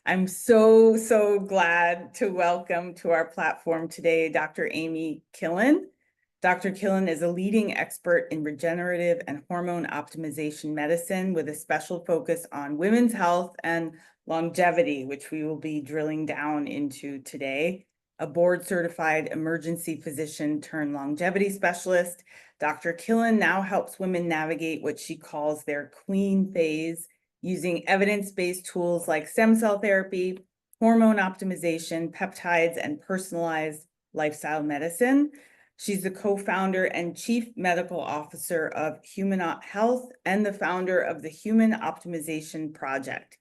I'm so glad to welcome to our platform today Dr. Amy Killen. Dr. Killen is a leading expert in regenerative and hormone optimization medicine with a special focus on women's health and longevity, which we will be drilling down into today. A board-certified emergency physician turned longevity specialist, Dr. Killen now helps women navigate what she calls their queen phase, using evidence-based tools like stem cell therapy, hormone optimization, peptides, and personalized lifestyle medicine. She's the co-founder and chief medical officer of Human Health and the founder of the Human Optimization Project.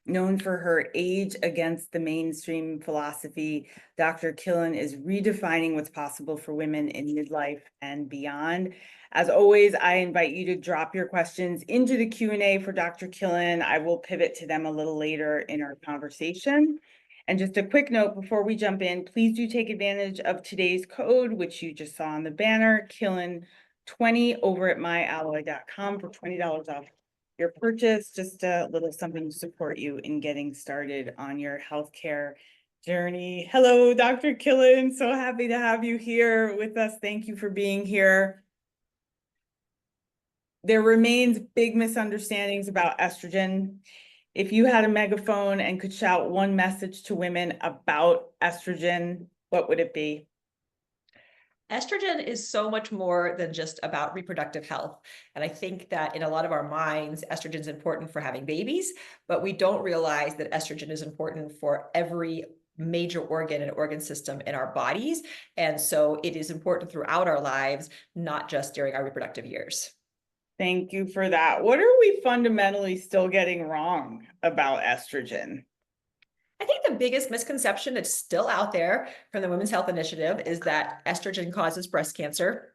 Known for her age against the mainstream philosophy, Dr. Killen is redefining what's possible for women in midlife and beyond. As always, I invite you to drop your questions into the Q&A for Dr. Killen. I will pivot to them a little later in our conversation. And just a quick note before we jump in, please do take advantage of today's code, which you just saw on the banner, Killen20 over at myalloy.com for $20 off your purchase. Just a little something to support you in getting started on your healthcare journey. Hello, Dr. Killen. So happy to have you here with us. Thank you for being here. There remains big misunderstandings about estrogen. If you had a megaphone and could shout one message to women about estrogen, what would it be? Estrogen is so much more than just about reproductive health. And I think that in a lot of our minds, estrogen is important for having babies, but we don't realize that estrogen is important for every major organ and organ system in our bodies. And so it is important throughout our lives, not just during our reproductive years. Thank you for that. What are we fundamentally still getting wrong about estrogen? I think the biggest misconception that's still out there from the Women's Health Initiative is that estrogen causes breast cancer.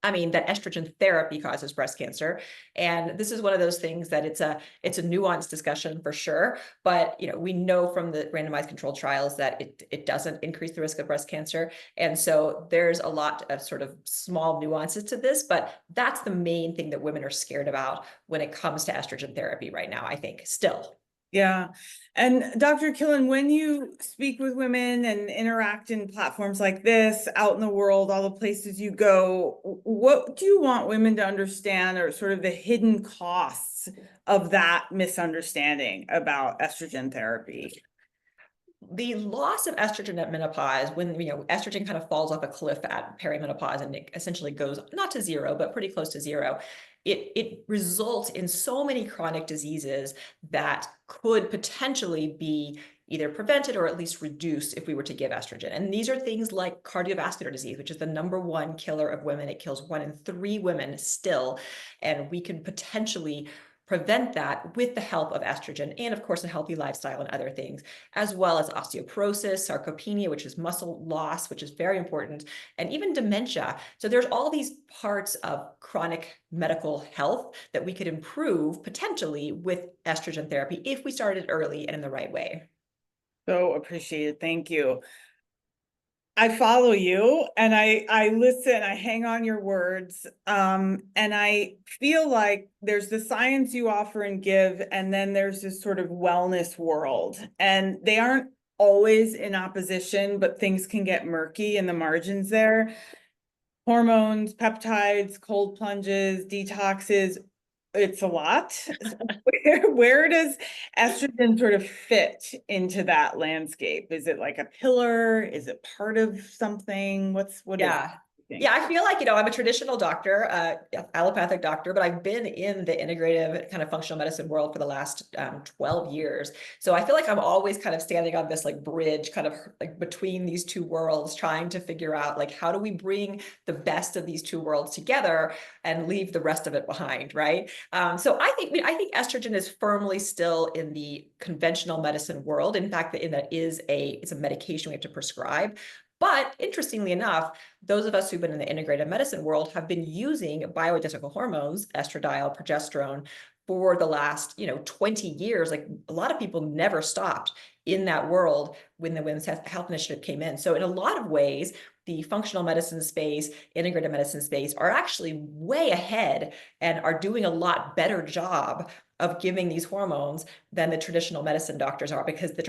That estrogen therapy causes breast cancer. And this is one of those things that it's a nuanced discussion for sure. But we know from the randomized controlled trials that it doesn't increase the risk of breast cancer. And so there's a lot of sort of small nuances to this, but that's the main thing that women are scared about when it comes to estrogen therapy right now, I think, still. Yeah. And Dr. Killen, when you speak with women and interact in platforms like this, out in the world, all the places you go, what do you want women to understand are sort of the hidden costs of that misunderstanding about estrogen therapy? The loss of estrogen at menopause, when estrogen kind of falls off a cliff at perimenopause and it essentially goes not to zero, but pretty close to zero, it results in so many chronic diseases that could potentially be either prevented or at least reduced if we were to give estrogen. And these are things like cardiovascular disease, which is the #1 killer of women. It kills 1 in 3 women still. And we can potentially prevent that with the help of estrogen and, of course, a healthy lifestyle and other things, as well as osteoporosis, sarcopenia, which is muscle loss, which is very important, and even dementia. So there's all these parts of chronic medical health that we could improve potentially with estrogen therapy if we started early and in the right way. So appreciated. Thank you. I follow you and I listen, I hang on your words. And I feel like there's the science you offer and give, and then there's this sort of wellness world. And they aren't always in opposition, but things can get murky in the margins there. Hormones, peptides, cold plunges, detoxes, it's a lot. Where does estrogen sort of fit into that landscape? Is it like a pillar? Is it part of something? What is Yeah. Yeah, I feel like, I'm a traditional doctor, allopathic doctor, but I've been in the integrative kind of functional medicine world for the last 12 years. So I feel like I'm always kind of standing on this like bridge kind of like between these two worlds, trying to figure out like, how do we bring the best of these two worlds together and leave the rest of it behind, right? So I think estrogen is firmly still in the conventional medicine world. In fact, it's a medication we have to prescribe. But interestingly enough, those of us who've been in the integrative medicine world have been using bioidentical hormones, estradiol, progesterone, for the last, 20 years. Like a lot of people never stopped in that world when the Women's Health Initiative came in. So in a lot of ways, the functional medicine space, integrative medicine space are actually way ahead and are doing a lot better job of giving these hormones than the traditional medicine doctors are, because the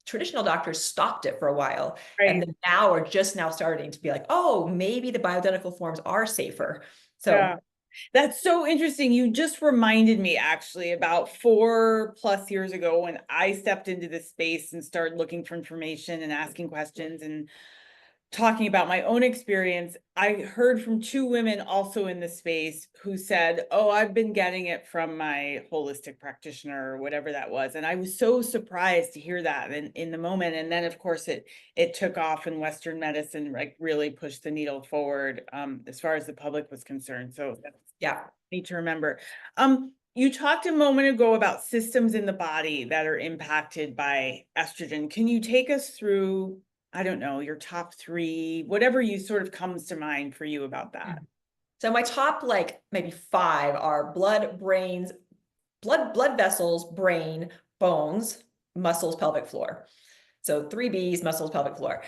traditional doctors stopped it for a while, and then now are just now starting to be like, oh, maybe the bioidentical forms are safer. So Yeah. That's so interesting. You just reminded me actually about 4+ years ago when I stepped into this space and started looking for information and asking questions and talking about my own experience. I heard from 2 women also in the space who said, "Oh, I've been getting it from my holistic practitioner," or whatever that was. And I was so surprised to hear that in the moment. And then of course it took off, in Western medicine, like really pushed the needle forward as far as the public was concerned. So that's yeah. need to remember. You talked a moment ago about systems in the body that are impacted by estrogen. Can you take us through, I don't know, your top 3, whatever you sort of comes to mind for you about that? So my top, like maybe 5 are blood vessels, brain, bones, muscles, pelvic floor. So 3 Bs, muscles, pelvic floor.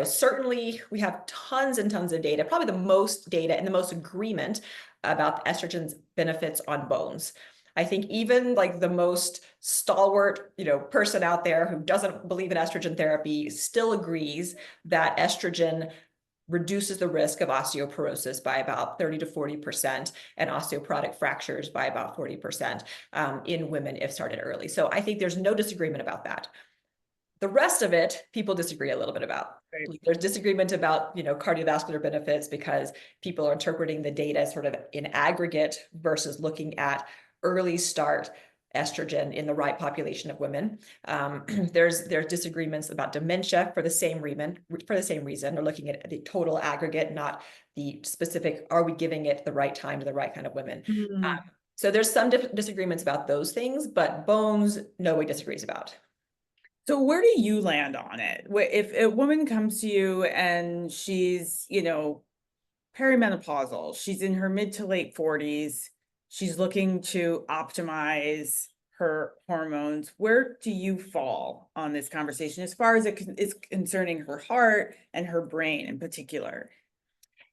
Certainly we have tons and tons of data, probably the most data and the most agreement about estrogen's benefits on bones. I think even like the most stalwart, person out there who doesn't believe in estrogen therapy still agrees that estrogen reduces the risk of osteoporosis by about 30 to 40% and osteoporotic fractures by about 40% in women if started early. So I think there's no disagreement about that. The rest of it, people disagree a little bit about. Right. There's disagreement about, cardiovascular benefits because people are interpreting the data sort of in aggregate versus looking at early start estrogen in the right population of women. There's disagreements about dementia for the same reason. They're looking at the total aggregate, not the specific, are we giving it the right time to the right kind of women? Mhm. So there's some disagreements about those things, but bones, nobody disagrees about. So where do you land on it? If a woman comes to you and she's, perimenopausal, she's in her mid to late 40s, she's looking to optimize her hormones, where do you fall on this conversation as far as is concerning her heart and her brain in particular?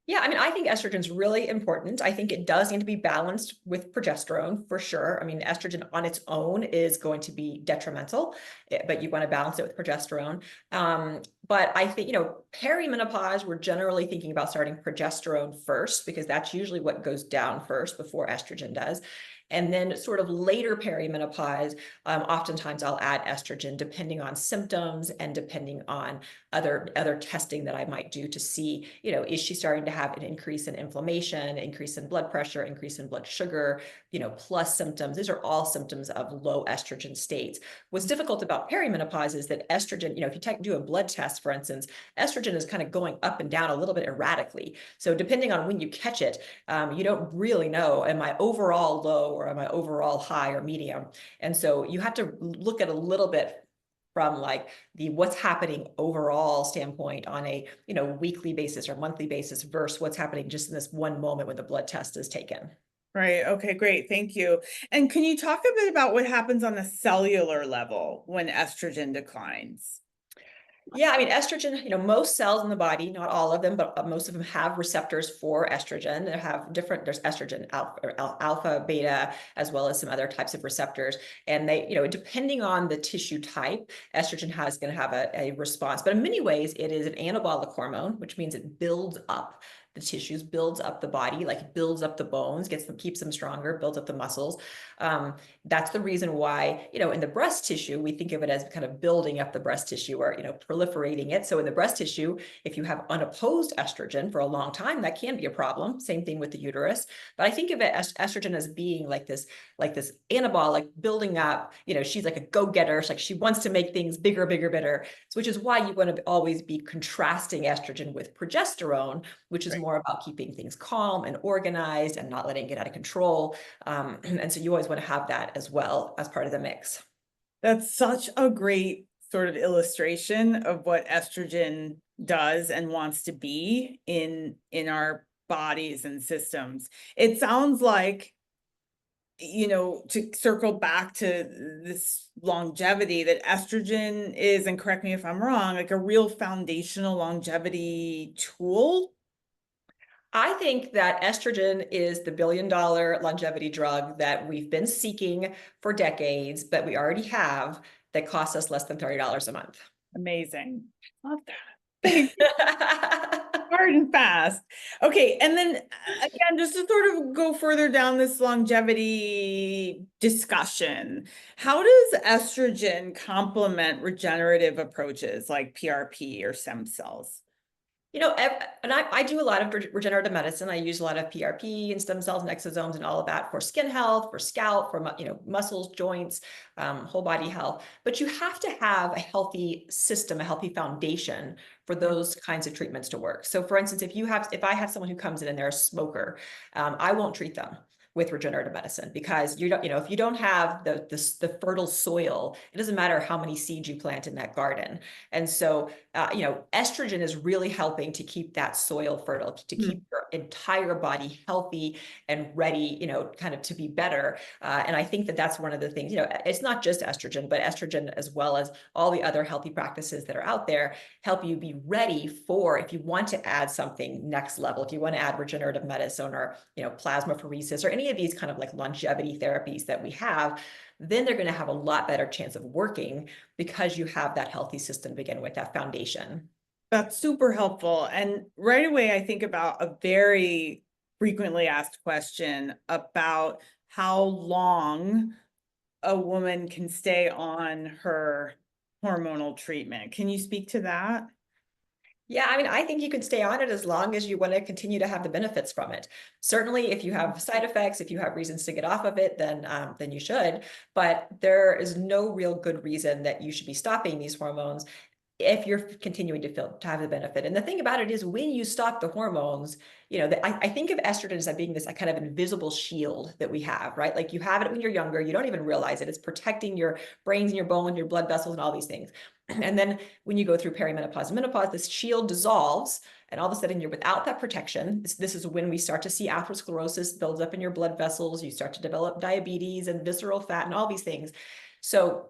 Yeah, I mean, I think estrogen is really important. I think it does need to be balanced with progesterone for sure. I mean, estrogen on its own is going to be detrimental, but you want to balance it with progesterone. But I think, perimenopause, we're generally thinking about starting progesterone first because that's usually what goes down first before estrogen does. And then sort of later perimenopause, oftentimes I'll add estrogen depending on symptoms and depending on other testing that I might do to see, is she starting to have an increase in inflammation, increase in blood pressure, increase in blood sugar, plus symptoms. These are all symptoms of low estrogen states. What's difficult about perimenopause is that estrogen, if you do a blood test, for instance, estrogen is kind of going up and down a little bit erratically. So depending on when you catch it, you don't really know, am I overall low or am I overall high or medium? And so you have to look at a little bit from like the what's happening overall standpoint on a weekly basis or monthly basis versus what's happening just in this one moment when the blood test is taken. Right. Okay, great. Thank you. And can you talk a bit about what happens on the cellular level when estrogen declines? Yeah, I mean, estrogen, most cells in the body, not all of them, but most of them have receptors for estrogen. There's estrogen alpha, beta, as well as some other types of receptors. And they, depending on the tissue type, estrogen going to have a response. But in many ways, it is an anabolic hormone, which means it builds up the tissues, builds up the body, like builds up the bones, keeps them stronger, builds up the muscles. That's the reason why, in the breast tissue, we think of it as kind of building up the breast tissue or, proliferating it. So in the breast tissue, if you have unopposed estrogen for a long time, that can be a problem. Same thing with the uterus. But I think of it as estrogen as being like this anabolic building up, she's like a go-getter. Like she wants to make things bigger, bigger, better. So which is why you want to always be contrasting estrogen with progesterone, which is more about keeping things calm and organized and not letting it get out of control. And so you always want to have that as well as part of the mix. That's such a great sort of illustration of what estrogen does and wants to be in our bodies and systems. It sounds like to circle back to this longevity, that estrogen is, and correct me if I'm wrong, like a real foundational longevity tool. I think that estrogen is the billion-dollar longevity drug that we've been seeking for decades, but we already have, that costs us less than $30 a month. Amazing. Love that. Hard and fast. Okay, and then again, just to sort of go further down this longevity discussion, how does estrogen complement regenerative approaches like PRP or stem cells? And I do a lot of regenerative medicine. I use a lot of PRP and stem cells and exosomes and all of that for skin health, for scalp, for muscles, joints, whole body health. But you have to have a healthy system, a healthy foundation for those kinds of treatments to work. So, for instance, if I have someone who comes in and they're a smoker, I won't treat them with regenerative medicine, because if you don't have the fertile soil, it doesn't matter how many seeds you plant in that garden. And so estrogen is really helping to keep that soil fertile, to keep your entire body healthy and ready, kind of to be better. And I think that that's one of the things, it's not just estrogen, but estrogen, as well as all the other healthy practices that are out there, help you be ready for, if you want to add something next level, if you want to add regenerative medicine or, plasmapheresis or any of these kind of like longevity therapies that we have, then they're going to have a lot better chance of working, because you have that healthy system to begin with, that foundation. That's super helpful. And right away, I think about a very frequently asked question about how long a woman can stay on her hormonal treatment. Can you speak to that? Yeah, I mean, I think you can stay on it as long as you want to continue to have the benefits from it. Certainly, if you have side effects, if you have reasons to get off of it, then you should. But there is no real good reason that you should be stopping these hormones if you're continuing to have the benefit. And the thing about it is, when you stop the hormones, I think of estrogen as being this kind of invisible shield that we have, right? Like, you have it when you're younger, you don't even realize it. It's protecting your brains and your bones, your blood vessels, and all these things. And then when you go through perimenopause and menopause, this shield dissolves, and all of a sudden you're without that protection. This is when we start to see atherosclerosis builds up in your blood vessels. You start to develop diabetes and visceral fat and all these things. So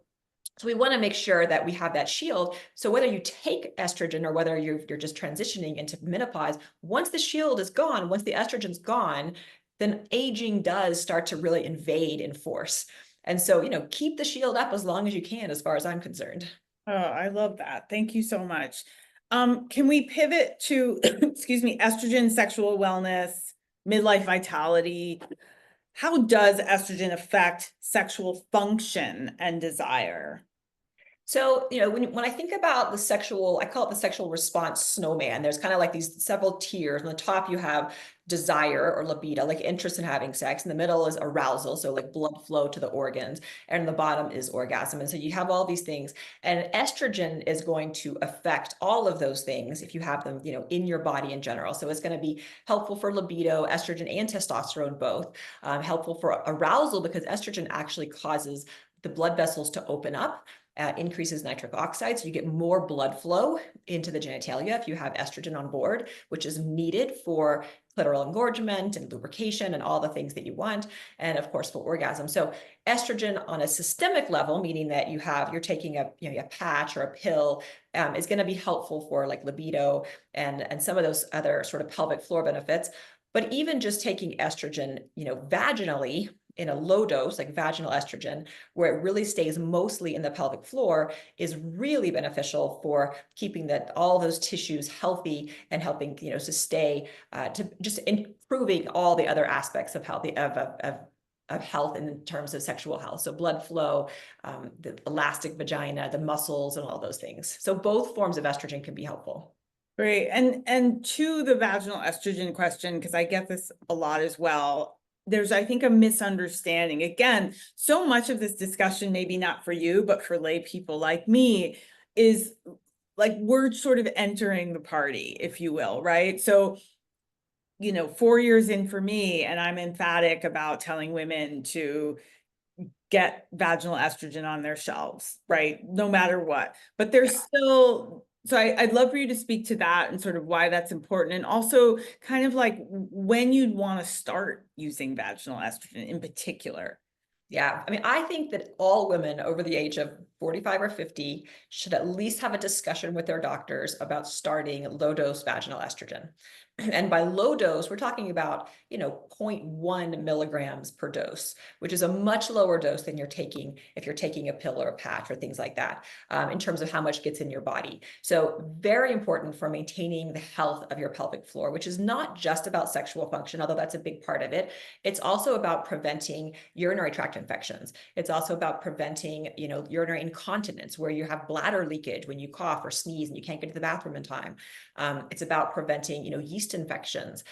we want to make sure that we have that shield. So whether you take estrogen or whether you're just transitioning into menopause, once the shield is gone, once the estrogen's gone, then aging does start to really invade in force. And so, keep the shield up as long as you can, as far as I'm concerned. Oh, I love that. Thank you so much. Can we pivot to, excuse me, estrogen, sexual wellness, midlife vitality? How does estrogen affect sexual function and desire? So, when I think about I call it the sexual response snowman. There's kind of like these several tiers. On the top, you have desire or libido, like interest in having sex. In the middle is arousal, so like blood flow to the organs. And the bottom is orgasm. And so you have all these things. And estrogen is going to affect all of those things if you have them, in your body in general. So it's going to be helpful for libido, estrogen and testosterone both. Helpful for arousal, because estrogen actually causes the blood vessels to open up. Increases nitric oxide, so you get more blood flow into the genitalia if you have estrogen on board, which is needed for clitoral engorgement and lubrication and all the things that you want, and of course for orgasm. So estrogen on a systemic level, meaning that you're taking a patch or a pill, is going to be helpful for like libido and some of those other sort of pelvic floor benefits. But even just taking estrogen, vaginally, in a low dose, like vaginal estrogen, where it really stays mostly in the pelvic floor, is really beneficial for keeping all those tissues healthy and helping, to stay, to just improving all the other aspects of health, of health in terms of sexual health. So blood flow, the elastic vagina, the muscles, and all those things. So both forms of estrogen can be helpful. Great. And to the vaginal estrogen question, because I get this a lot as well, there's, I think, a misunderstanding. Again, so much of this discussion, maybe not for you, but for lay people like me, is like we're sort of entering the party, if you will, right? So, 4 years in for me, and I'm emphatic about telling women to get vaginal estrogen on their shelves, right? No matter what. But there's still So I'd love for you to speak to that and sort of why that's important, and also kind of like when you'd want to start using vaginal estrogen in particular. Yeah, I mean, I think that all women over the age of 45 or 50 should at least have a discussion with their doctors about starting low dose vaginal estrogen. And by low dose, we're talking about, 0.1 milligrams per dose, which is a much lower dose than you're taking if you're taking a pill or a patch or things like that, in terms of how much gets in your body. So very important for maintaining the health of your pelvic floor, which is not just about sexual function, although that's a big part of it. It's also about preventing urinary tract infections. It's also about preventing, urinary incontinence, where you have bladder leakage when you cough or sneeze and you can't get to the bathroom in time. It's about preventing, yeast infections.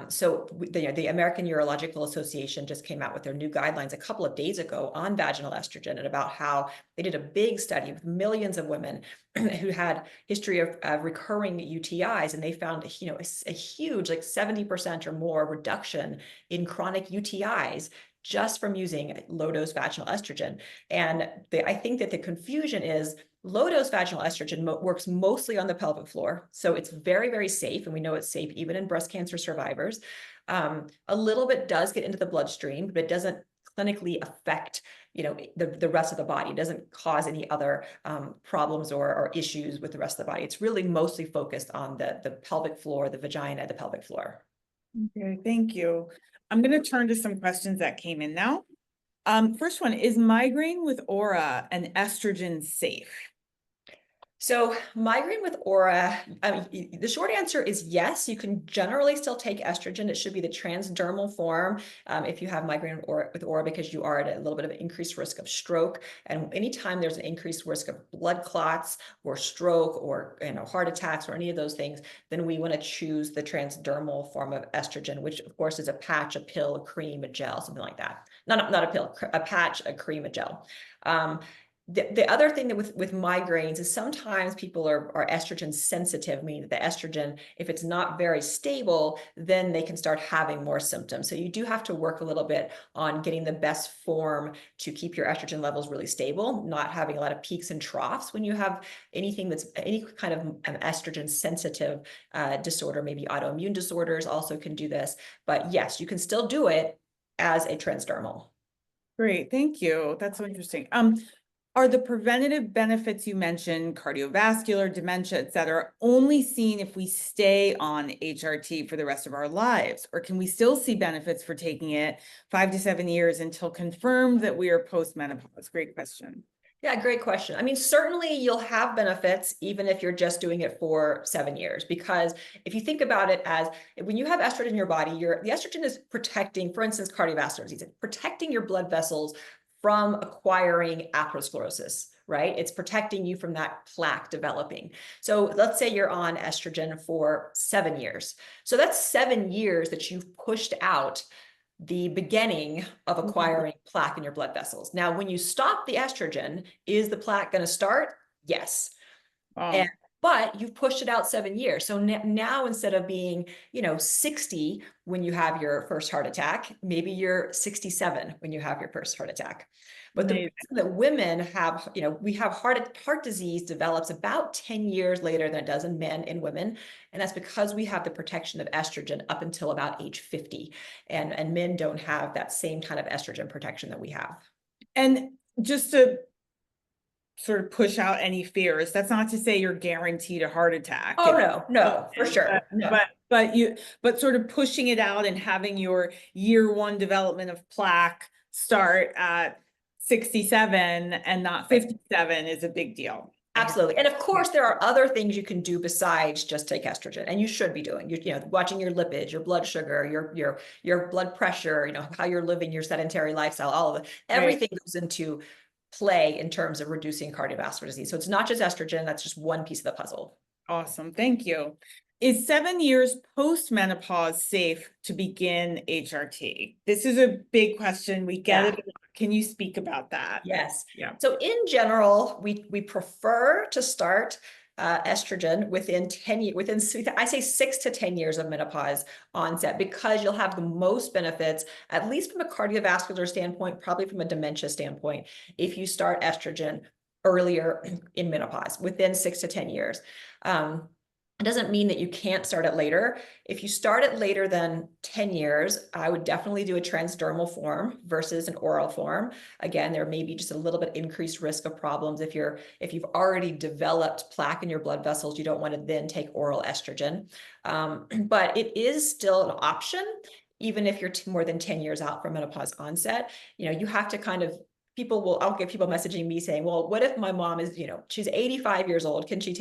So the American Urological Association just came out with their new guidelines a couple of days ago on vaginal estrogen, and about how they did a big study with millions of women who had history of recurring UTIs, and they found, a huge, like 70% or more reduction in chronic UTIs just from using low dose vaginal estrogen. And I think that the confusion is low dose vaginal estrogen works mostly on the pelvic floor. So it's very, very safe. And we know it's safe even in breast cancer survivors. A little bit does get into the bloodstream, but it doesn't clinically affect, the rest of the body. It doesn't cause any other problems or issues with the rest of the body. It's really mostly focused on the pelvic floor, the vagina, the pelvic floor. Okay, thank you. I'm going to turn to some questions that came in now. First one, is migraine with aura and estrogen safe? So migraine with aura, the short answer is yes. You can generally still take estrogen. It should be the transdermal form if you have migraine with aura, because you are at a little bit of an increased risk of stroke. And anytime there's an increased risk of blood clots or stroke or heart attacks or any of those things, then we want to choose the transdermal form of estrogen, which of course is a patch, a pill, a cream, a gel, something like that. Not a pill, a patch, a cream, a gel. The other thing that with migraines is sometimes people are estrogen sensitive, meaning that the estrogen, if it's not very stable, then they can start having more symptoms. So you do have to work a little bit on getting the best form to keep your estrogen levels really stable, not having a lot of peaks and troughs when you have anything that's any kind of an estrogen sensitive disorder. Maybe autoimmune disorders also can do this. But yes, you can still do it as a transdermal. Great, thank you. That's so interesting. Are the preventative benefits you mentioned, cardiovascular, dementia, et cetera, only seen if we stay on HRT for the rest of our lives? Or can we still see benefits for taking it 5 to 7 years until confirmed that we are post-menopause? Great question. Yeah, great question. I mean, certainly you'll have benefits even if you're just doing it for 7 years, because if you think about it as when you have estrogen in your body, the estrogen is protecting, for instance, cardiovascular disease, protecting your blood vessels from acquiring atherosclerosis, right? It's protecting you from that plaque developing. So let's say you're on estrogen for 7 years. So that's 7 years that you've pushed out the beginning of acquiring plaque in your blood vessels. Now, when you stop the estrogen, is the plaque going to start? Yes. But you've pushed it out 7 years. So now instead of being, 60 when you have your first heart attack, maybe you're 67 when you have your first heart attack. But the reason that women have, we have heart disease develops about 10 years later than it does in men and women. And that's because we have the protection of estrogen up until about age 50. And men don't have that same kind of estrogen protection that we have. And just to sort of push out any fears, that's not to say you're guaranteed a heart attack. Oh, no, for sure. No. But sort of pushing it out and having your year 1 development of plaque start at 67 and not 57 is a big deal. Absolutely. And of course, there are other things you can do besides just take estrogen, and you should be doing, watching your lipids, your blood sugar, your blood pressure, how you're living your sedentary lifestyle, all of it, everything goes into play in terms of reducing cardiovascular disease. So it's not just estrogen, that's just one piece of the puzzle. Awesome. Thank you. Is 7 years post-menopause safe to begin HRT? This is a big question. We get it. Can you speak about that? Yes. Yeah. So in general, we prefer to start estrogen within 10 years, I say 6 to 10 years of menopause onset, because you'll have the most benefits, at least from a cardiovascular standpoint, probably from a dementia standpoint, if you start estrogen earlier in menopause, within 6 to 10 years. It doesn't mean that you can't start it later. If you start it later than 10 years, I would definitely do a transdermal form versus an oral form. Again, there may be just a little bit increased risk of problems. If you've already developed plaque in your blood vessels, you don't want to then take oral estrogen. But it is still an option, even if you're more than 10 years out from menopause onset. You have to kind of, I'll get people messaging me saying, well, what if my mom is, she's 85 years old, can she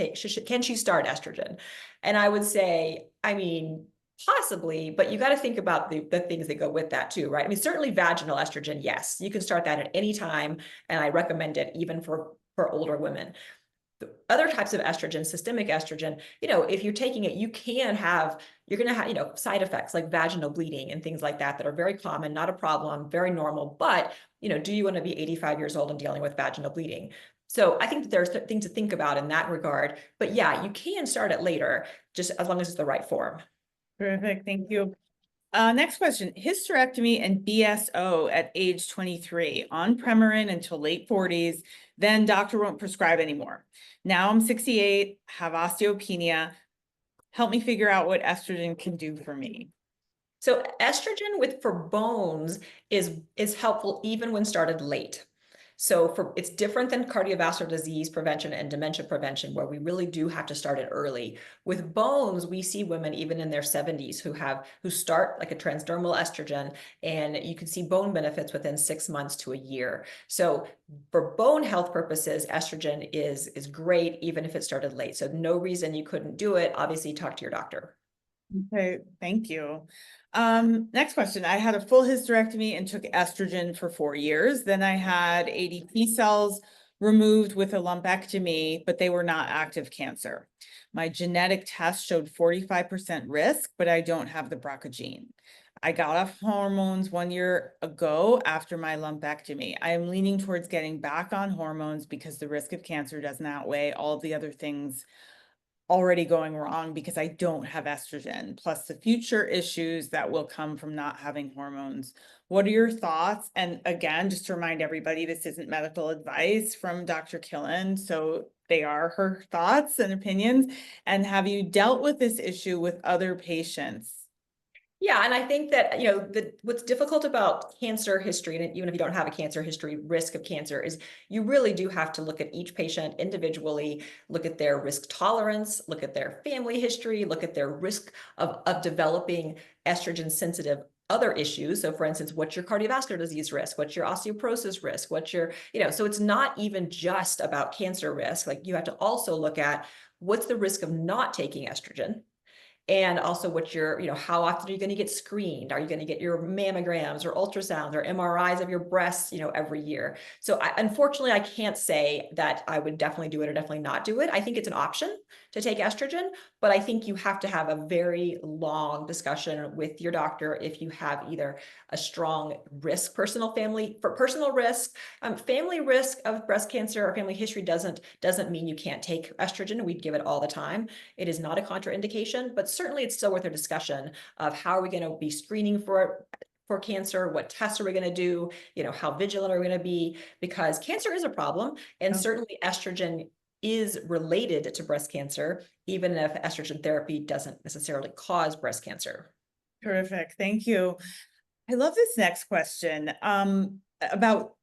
start estrogen? And I would say, I mean, possibly, but you got to think about the things that go with that too, right? I mean, certainly vaginal estrogen, yes, you can start that at any time, and I recommend it even for older women. The other types of estrogen, systemic estrogen, if you're taking it, you're going to have, side effects like vaginal bleeding and things like that are very common, not a problem, very normal. But, do you want to be 85 years old and dealing with vaginal bleeding? So I think that there's things to think about in that regard. But yeah, you can start it later, just as long as it's the right form. Perfect. Thank you. Next question, hysterectomy and BSO at age 23, on Premarin until late 40s, then doctor won't prescribe anymore. Now I'm 68, have osteopenia. Help me figure out what estrogen can do for me. So estrogen for bones is helpful even when started late. So it's different than cardiovascular disease prevention and dementia prevention, where we really do have to start it early. With bones, we see women even in their 70s who start like a transdermal estrogen, and you can see bone benefits within 6 months to a year. So for bone health purposes, estrogen is great, even if it started late. So no reason you couldn't do it. Obviously, talk to your doctor. Okay, thank you. Next question. I had a full hysterectomy and took estrogen for 4 years. Then I had ADP cells removed with a lumpectomy, but they were not active cancer. My genetic test showed 45% risk, but I don't have the BRCA gene. I got off hormones 1 year ago after my lumpectomy. I am leaning towards getting back on hormones because the risk of cancer doesn't outweigh all of the other things already going wrong because I don't have estrogen, plus the future issues that will come from not having hormones. What are your thoughts? And again, just to remind everybody, this isn't medical advice from Dr. Killen, so they are her thoughts and opinions. And have you dealt with this issue with other patients? Yeah, and I think that, what's difficult about cancer history, and even if you don't have a cancer history, risk of cancer, is you really do have to look at each patient individually, look at their risk tolerance, look at their family history, look at their risk of developing estrogen sensitive other issues. So for instance, what's your cardiovascular disease risk? What's your osteoporosis risk? So it's not even just about cancer risk. Like, you have to also look at what's the risk of not taking estrogen. And also how often are you going to get screened? Are you going to get your mammograms or ultrasounds or MRIs of your breasts, every year? So unfortunately, I can't say that I would definitely do it or definitely not do it. I think it's an option to take estrogen, but I think you have to have a very long discussion with your doctor if you have either a strong risk, personal risk, family risk of breast cancer, or family history doesn't mean you can't take estrogen. We'd give it all the time. It is not a contraindication, but certainly it's still worth a discussion of how are we going to be screening for cancer, what tests are we going to do, how vigilant are we going to be, because cancer is a problem, and certainly estrogen is related to breast cancer, even if estrogen therapy doesn't necessarily cause breast cancer. Terrific. Thank you. I love this next question about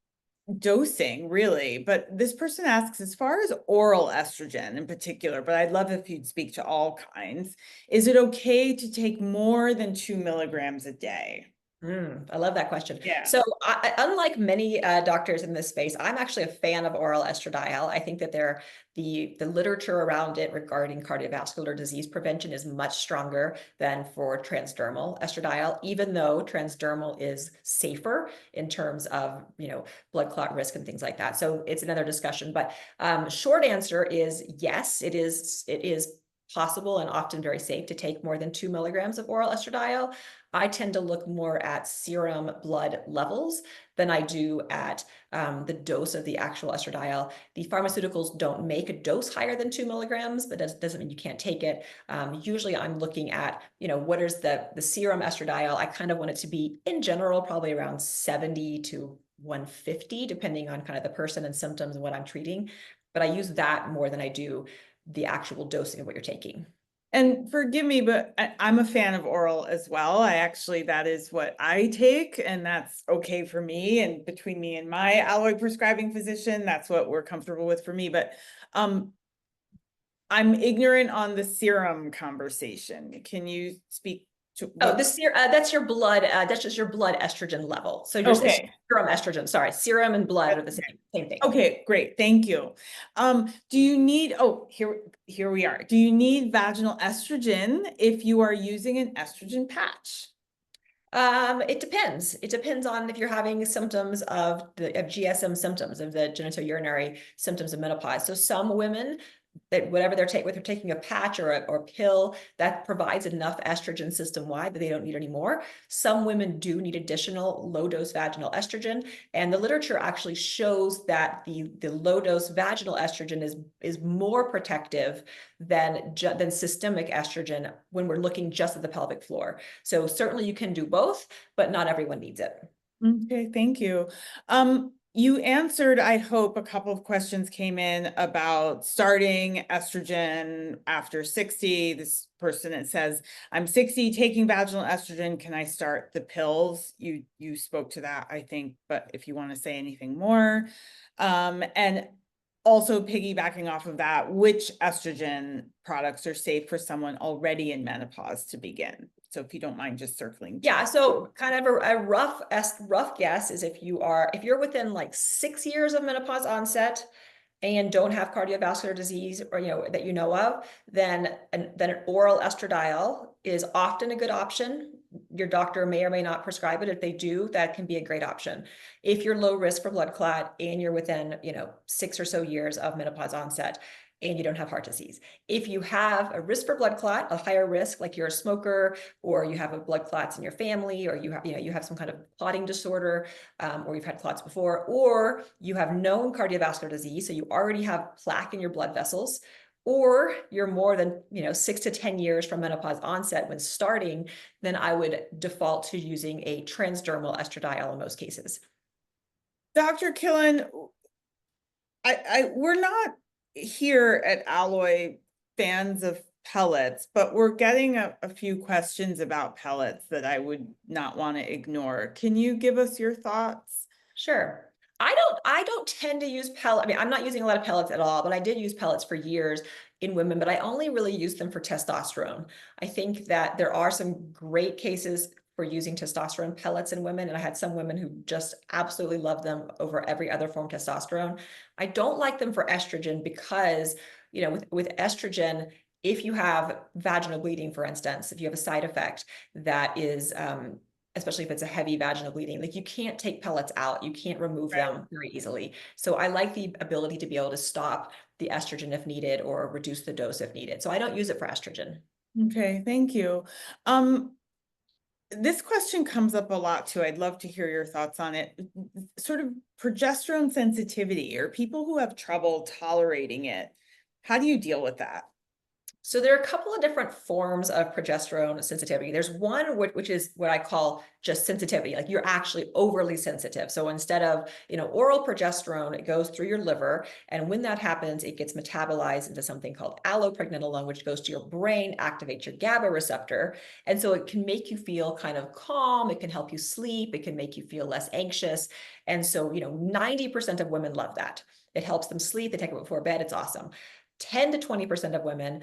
dosing, really, but this person asks, as far as oral estrogen in particular, but I'd love if you'd speak to all kinds, is it okay to take more than 2 milligrams a day? I love that question. Yeah. So unlike many doctors in this space, I'm actually a fan of oral estradiol. I think that the literature around it regarding cardiovascular disease prevention is much stronger than for transdermal estradiol, even though transdermal is safer in terms of, blood clot risk and things like that. So it's another discussion, but short answer is yes, it is possible and often very safe to take more than 2 milligrams of oral estradiol. I tend to look more at serum blood levels than I do at the dose of the actual estradiol. The pharmaceuticals don't make a dose higher than 2 milligrams, but that doesn't mean you can't take it. Usually I'm looking at, what is the serum estradiol? I kind of want it to be, in general, probably around 70 to 150, depending on kind of the person and symptoms and what I'm treating. But I use that more than I do the actual dosing of what you're taking. And forgive me, but I'm a fan of oral as well. That is what I take, and that's okay for me. And between me and my alloy prescribing physician, that's what we're comfortable with for me. But I'm ignorant on the serum conversation. Can you speak to Oh, what? that's your blood. That's just your blood estrogen level. So it's Okay. serum estrogen. Sorry, serum and blood are the same thing. Okay, great. Thank you. Do you need, oh, here we are. Do you need vaginal estrogen if you are using an estrogen patch? It depends. It depends on if you're having symptoms of GSM symptoms of the genitourinary symptoms of menopause. So some women that whatever they're taking a patch or a pill that provides enough estrogen system wide that they don't need anymore. Some women do need additional low dose vaginal estrogen, and the literature actually shows that the low dose vaginal estrogen is more protective than systemic estrogen when we're looking just at the pelvic floor. So certainly you can do both, but not everyone needs it. Okay, thank you. You answered, I hope, a couple of questions came in about starting estrogen after 60. This person, it says, I'm 60 taking vaginal estrogen. Can I start the pills? You spoke to that, I think, but if you want to say anything more. And also piggybacking off of that, which estrogen products are safe for someone already in menopause to begin? So if you don't mind just circling. Yeah, so kind of a rough guess is if you're within like 6 years of menopause onset and don't have cardiovascular disease or that you know of, then an oral estradiol is often a good option. Your doctor may or may not prescribe it. If they do, that can be a great option. If you're low risk for blood clot and you're within 6 or so years of menopause onset, and you don't have heart disease. If you have a risk for blood clot, a higher risk, like you're a smoker, or you have a blood clots in your family, or you have some kind of clotting disorder, or you've had clots before, or you have known cardiovascular disease, so you already have plaque in your blood vessels, or you're more than 6 to 10 years from menopause onset when starting, then I would default to using a transdermal estradiol in most cases. Dr. Killen, we're not here at Alloy fans of pellets, but we're getting a few questions about pellets that I would not want to ignore. Can you give us your thoughts? Sure. I don't tend to use pellets. I mean, I'm not using a lot of pellets at all, but I did use pellets for years in women, but I only really use them for testosterone. I think that there are some great cases for using testosterone pellets in women, and I had some women who just absolutely love them over every other form of testosterone. I don't like them for estrogen because, with estrogen, if you have vaginal bleeding, for instance, if you have a side effect that is especially if it's a heavy vaginal bleeding, like you can't take pellets out, you can't remove them very easily. So I like the ability to be able to stop the estrogen if needed or reduce the dose if needed. So I don't use it for estrogen. Okay, thank you. This question comes up a lot too. I'd love to hear your thoughts on it. Sort of progesterone sensitivity or people who have trouble tolerating it. How do you deal with that? So there are a couple of different forms of progesterone sensitivity. There's one which is what I call just sensitivity, like you're actually overly sensitive. So instead of, oral progesterone, it goes through your liver. And when that happens, it gets metabolized into something called allopregnanolone, which goes to your brain, activates your GABA receptor. And so it can make you feel kind of calm. It can help you sleep. It can make you feel less anxious. And so, 90% of women love that. It helps them sleep. They take it before bed. It's awesome. 10 to 20% of women,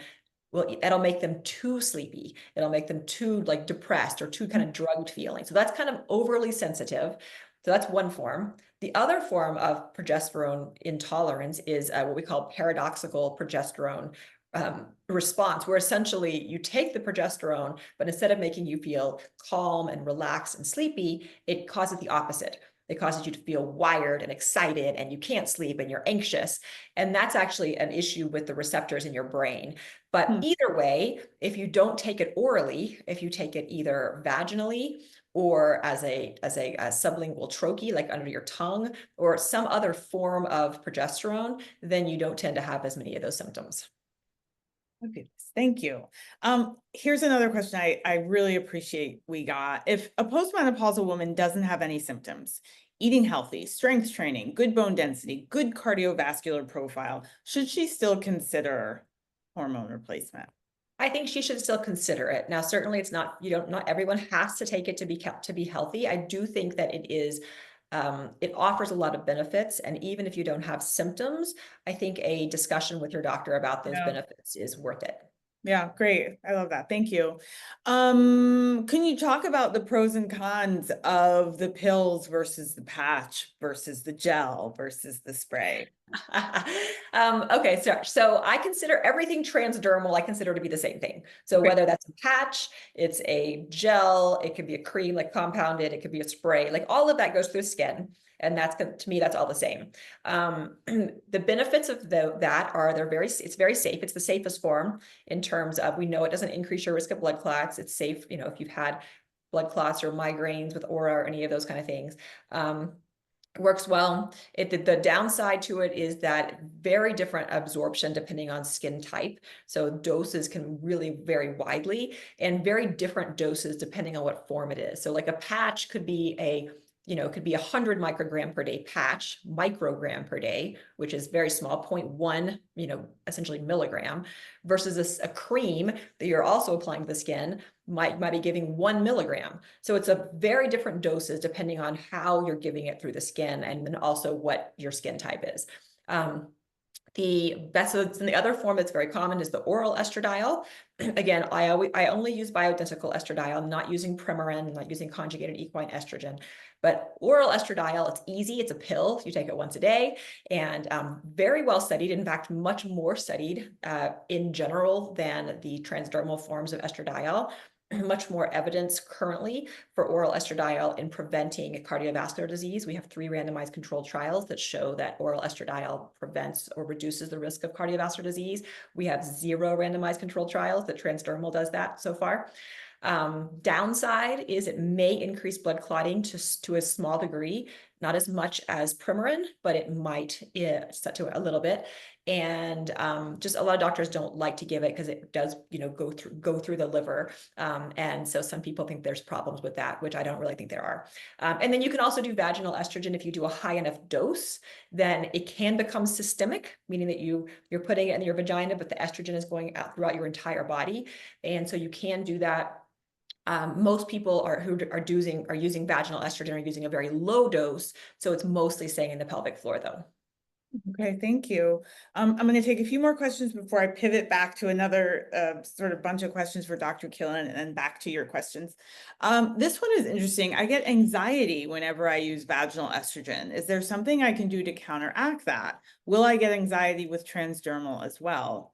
well, it'll make them too sleepy. It'll make them too depressed or too kind of drugged feeling. So that's kind of overly sensitive. So that's one form. The other form of progesterone intolerance is what we call paradoxical progesterone response, where essentially you take the progesterone, but instead of making you feel calm and relaxed and sleepy, it causes the opposite. It causes you to feel wired and excited and you can't sleep and you're anxious. And that's actually an issue with the receptors in your brain. But either way, if you don't take it orally, if you take it either vaginally or as a sublingual troche, like under your tongue, or some other form of progesterone, then you don't tend to have as many of those symptoms. Okay, thank you. Here's another question I really appreciate we got. If a postmenopausal woman doesn't have any symptoms, eating healthy, strength training, good bone density, good cardiovascular profile, should she still consider hormone replacement? I think she should still consider it. Now, certainly it's not, not everyone has to take it to be kept to be healthy. I do think that it is, it offers a lot of benefits. And even if you don't have symptoms, I think a discussion with your doctor about those Yeah. benefits is worth it. Yeah, great. I love that. Thank you. Can you talk about the pros and cons of the pills versus the patch versus the gel versus the spray? Okay, so I consider everything transdermal, I consider to be the same thing. So Okay. whether that's a patch, it's a gel, it could be a cream, like compounded, it could be a spray, like all of that goes through the skin. And that's, to me, that's all the same. The benefits of that are it's very safe. It's the safest form in terms of, we know it doesn't increase your risk of blood clots. It's safe, if you've had blood clots or migraines with aura or any of those kind of things. Works well. The downside to it is that very different absorption depending on skin type. So doses can really vary widely, and very different doses depending on what form it is. So like a patch could be it could be 100 microgram per day patch, microgram per day, which is very small, 0.1, essentially milligram, versus a cream that you're also applying to the skin might be giving 1 milligram. So it's a very different doses depending on how you're giving it through the skin, and then also what your skin type is. The best, so the other form that's very common is the oral estradiol. Again, I only use bioidentical estradiol. I'm not using Premarin, I'm not using conjugated equine estrogen. But oral estradiol, it's easy. It's a pill. You take it once a day, and very well studied. In fact, much more studied in general than the transdermal forms of estradiol. Much more evidence currently for oral estradiol in preventing cardiovascular disease. We have 3 randomized controlled trials that show that oral estradiol prevents or reduces the risk of cardiovascular disease. We have 0 randomized controlled trials that transdermal does that so far. Downside is it may increase blood clotting to a small degree, not as much as Premarin, but it might to a little bit. And just a lot of doctors don't like to give it because it does, go through the liver. And so some people think there's problems with that, which I don't really think there are. And then you can also do vaginal estrogen. If you do a high enough dose, then it can become systemic, meaning that you're putting it in your vagina, but the estrogen is going out throughout your entire body. And so you can do that. Most people who are using vaginal estrogen are using a very low dose, so it's mostly staying in the pelvic floor, though. Okay, thank you. I'm going to take a few more questions before I pivot back to another sort of bunch of questions for Dr. Killen, and then back to your questions. This one is interesting. I get anxiety whenever I use vaginal estrogen. Is there something I can do to counteract that? Will I get anxiety with transdermal as well?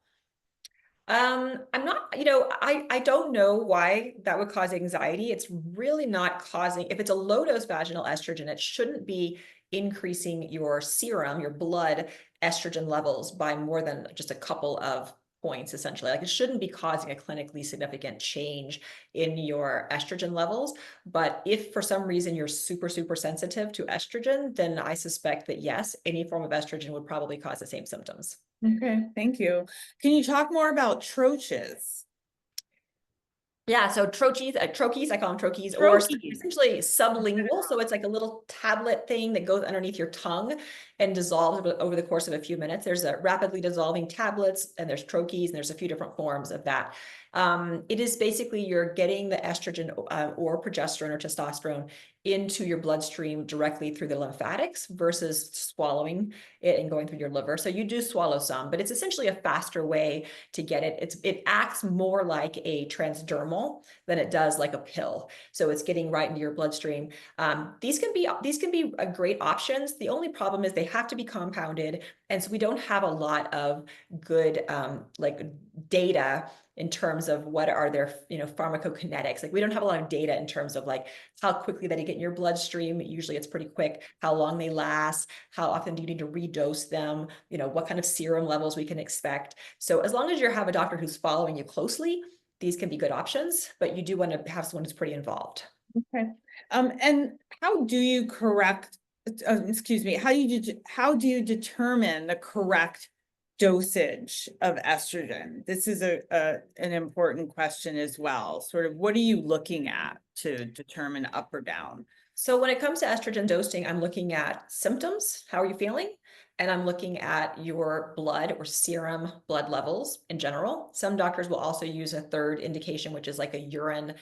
I'm not, I don't know why that would cause anxiety. It's really not causing, if it's a low dose vaginal estrogen, it shouldn't be increasing your serum, your blood estrogen levels by more than just a couple of points, essentially. Like, it shouldn't be causing a clinically significant change in your estrogen levels. But if for some reason you're super, super sensitive to estrogen, then I suspect that yes, any form of estrogen would probably cause the same symptoms. Okay, thank you. Can you talk more about troches? Yeah, so troches, I call them troches, or Troches. essentially sublingual. So it's like a little tablet thing that goes underneath your tongue and dissolves over the course of a few minutes. There's a rapidly dissolving tablets, and there's troches, and there's a few different forms of that. It is basically you're getting the estrogen or progesterone or testosterone into your bloodstream directly through the lymphatics versus swallowing it and going through your liver. So you do swallow some, but it's essentially a faster way to get it. It acts more like a transdermal than it does like a pill. So it's getting right into your bloodstream. These can be great options. The only problem is they have to be compounded, and so we don't have a lot of good like data in terms of what are their pharmacokinetics. Like, we don't have a lot of data in terms of like how quickly they get in your bloodstream. Usually it's pretty quick. How long they last, how often do you need to redose them, what kind of serum levels we can expect. So as long as you have a doctor who's following you closely, these can be good options, but you do want to have someone who's pretty involved. Okay. And how do you correct, excuse me, how do you determine the correct dosage of estrogen? This is an important question as well. Sort of what are you looking at to determine up or down? So when it comes to estrogen dosing, I'm looking at symptoms. How are you feeling? And I'm looking at your blood or serum blood levels in general. Some doctors will also use a third indication, which is like a urine,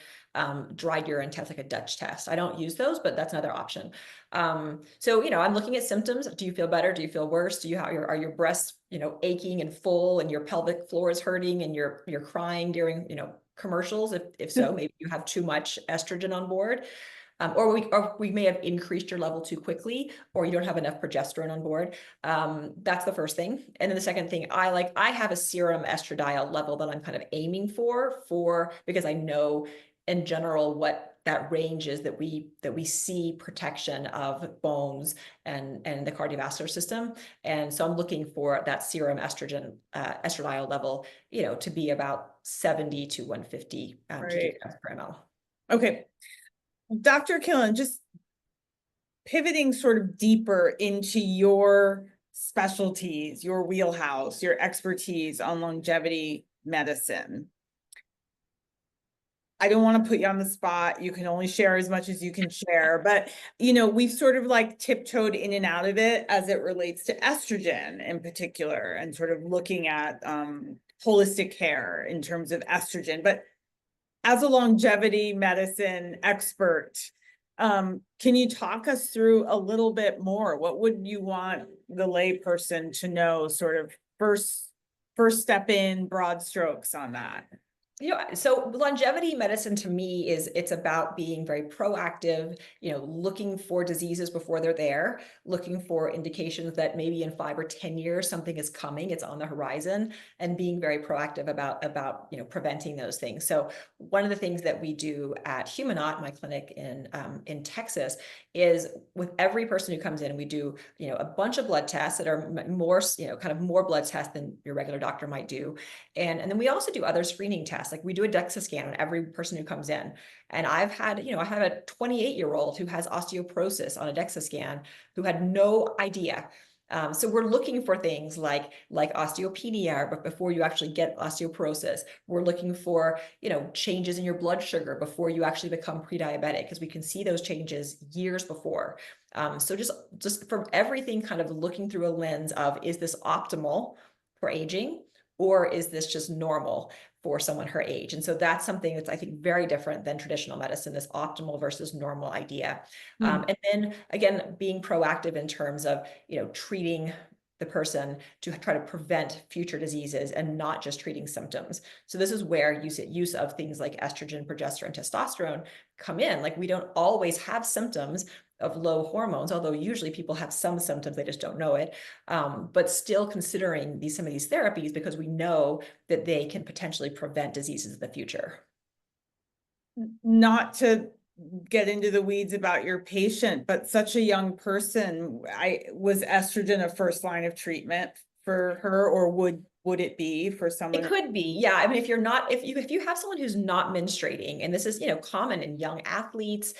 dried urine test, like a Dutch test. I don't use those, but that's another option. So, I'm looking at symptoms. Do you feel better? Do you feel worse? Are your breasts, aching and full, and your pelvic floor is hurting, and you're crying during, commercials? If so, maybe you have too much estrogen on board. Or we may have increased your level too quickly, or you don't have enough progesterone on board. That's the first thing. And then the second thing, I have a serum estradiol level that I'm kind of aiming for because I know in general what that range is that we see protection of bones and the cardiovascular system. And so I'm looking for that serum estradiol level, to be about 70 to 150 Right. picograms per ml. Okay. Dr. Killen, just pivoting sort of deeper into your specialties, your wheelhouse, your expertise on longevity medicine. I don't want to put you on the spot. You can only share as much as you can share, but we've sort of like tiptoed in and out of it as it relates to estrogen in particular, and sort of looking at holistic care in terms of estrogen. But as a longevity medicine expert, can you talk us through a little bit more? What would you want the layperson to know, sort of first step in, broad strokes on that? So longevity medicine to me it's about being very proactive, looking for diseases before they're there, looking for indications that maybe in 5 or 10 years, something is coming, it's on the horizon, and being very proactive about preventing those things. So one of the things that we do at Humanot, my clinic in Texas, is with every person who comes in, we do, a bunch of blood tests that are more, kind of more blood tests than your regular doctor might do. And then we also do other screening tests. Like we do a DEXA scan on every person who comes in. And I have a 28-year-old who has osteoporosis on a DEXA scan who had no idea. So we're looking for things like osteopenia, but before you actually get osteoporosis, we're looking for, changes in your blood sugar before you actually become pre-diabetic, because we can see those changes years before. So just from everything, kind of looking through a lens of, is this optimal for aging? Or is this just normal for someone her age? And so that's something that's, I think, very different than traditional medicine, this optimal versus normal idea. And then again, being proactive in terms of, treating the person to try to prevent future diseases and not just treating symptoms. So this is where use of things like estrogen, progesterone, testosterone come in. Like we don't always have symptoms of low hormones, although usually people have some symptoms, they just don't know it. But still considering some of these therapies, because we know that they can potentially prevent diseases in the future. Not to get into the weeds about your patient, but such a young person, was estrogen a first line of treatment for her, or would it be for someone? It could be, yeah. I mean, if you have someone who's not menstruating, and this is, common in young athletes,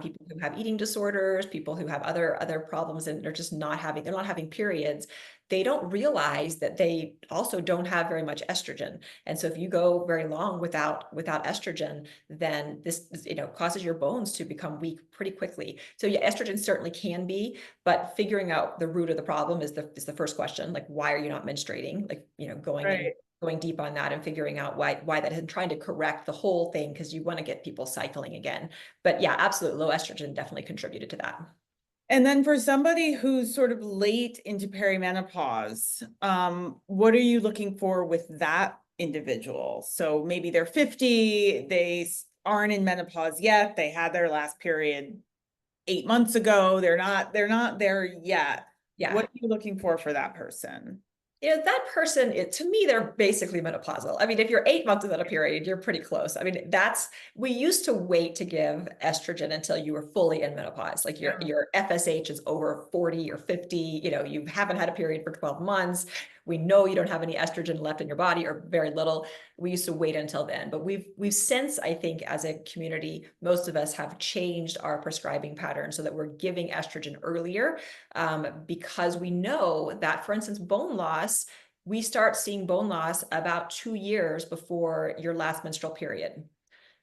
people who have eating disorders, people who have other problems, and they're not having periods, they don't realize that they also don't have very much estrogen. And so if you go very long without estrogen, then this, causes your bones to become weak pretty quickly. So yeah, estrogen certainly can be, but figuring out the root of the problem is the first question. Like, why are you not menstruating? Like, going deep on that and figuring out why that is, and trying to correct the whole thing, because you want to get people cycling again. But yeah, absolutely, low estrogen definitely contributed to that. And then for somebody who's sort of late into perimenopause, what are you looking for with that individual? So maybe they're 50, they aren't in menopause yet, they had their last period 8 months ago, they're not there yet. Yeah. What are you looking for that person? That person, to me, they're basically menopausal. I mean, if you're 8 months without a period, you're pretty close. I mean, we used to wait to give estrogen until you were fully in menopause. Like your FSH is over 40 or 50, you haven't had a period for 12 months. We know you don't have any estrogen left in your body, or very little. We used to wait until then, but we've since, I think, as a community, most of us have changed our prescribing pattern so that we're giving estrogen earlier, because we know that, for instance, bone loss we start seeing bone loss about 2 years before your last menstrual period.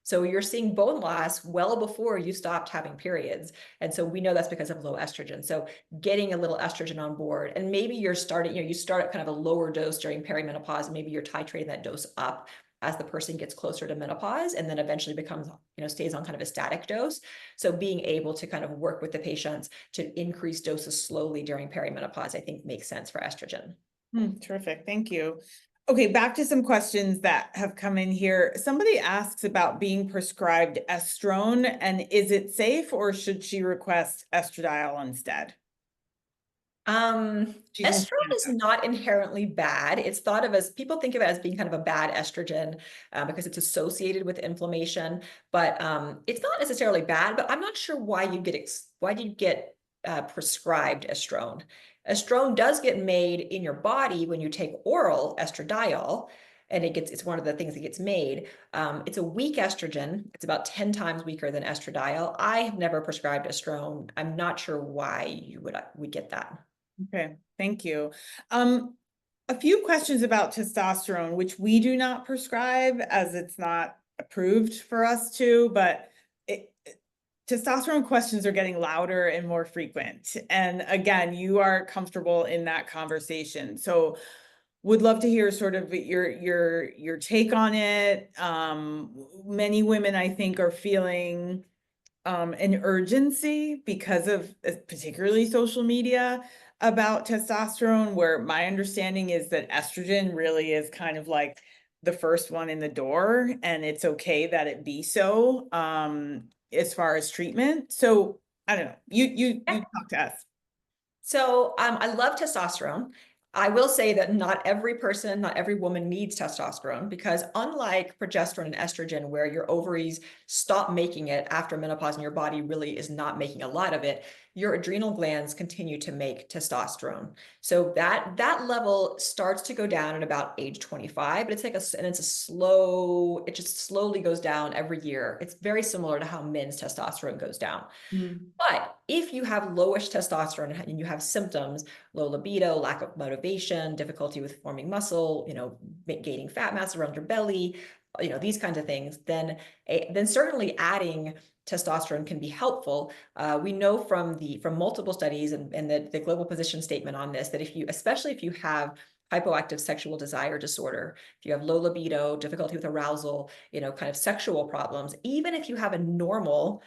So you're seeing bone loss well before you stopped having periods. And so we know that's because of low estrogen. So getting a little estrogen on board, and maybe you're starting, you start at kind of a lower dose during perimenopause, and maybe you're titrating that dose up as the person gets closer to menopause, and then eventually becomes, stays on kind of a static dose. So being able to kind of work with the patients to increase doses slowly during perimenopause, I think makes sense for estrogen. Terrific. Thank you. Okay, back to some questions that have come in here. Somebody asks about being prescribed estrone, and is it safe, or should she request estradiol instead? She's in Estrone is Canada. not inherently bad. It's thought of as, people think of it as being kind of a bad estrogen because it's associated with inflammation, but it's not necessarily bad. But I'm not sure why you get prescribed estrone. Estrone does get made in your body when you take oral estradiol, and it's one of the things that gets made. It's a weak estrogen. It's about 10 times weaker than estradiol. I have never prescribed estrone. I'm not sure why you would get that. Okay, thank you. A few questions about testosterone, which we do not prescribe as it's not approved for us to, but testosterone questions are getting louder and more frequent. And again, you are comfortable in that conversation. So would love to hear sort of your take on it. Many women, I think, are feeling an urgency because of particularly social media about testosterone, where my understanding is that estrogen really is kind of like the first one in the door, and it's okay that it be so as far as treatment. So I don't know, you talk to us. So I love testosterone. I will say that not every person, not every woman needs testosterone, because unlike progesterone and estrogen, where your ovaries stop making it after menopause and your body really is not making a lot of it, your adrenal glands continue to make testosterone. So that level starts to go down at about age 25, but it just slowly goes down every year. It's very similar to how men's testosterone goes down. But if you have lowish testosterone and you have symptoms, low libido, lack of motivation, difficulty with forming muscle, gaining fat mass around your belly, these kinds of things, then certainly adding testosterone can be helpful. We know from multiple studies and the global position statement on this, that especially if you have hypoactive sexual desire disorder, if you have low libido, difficulty with arousal, kind of sexual problems, even if you have a normal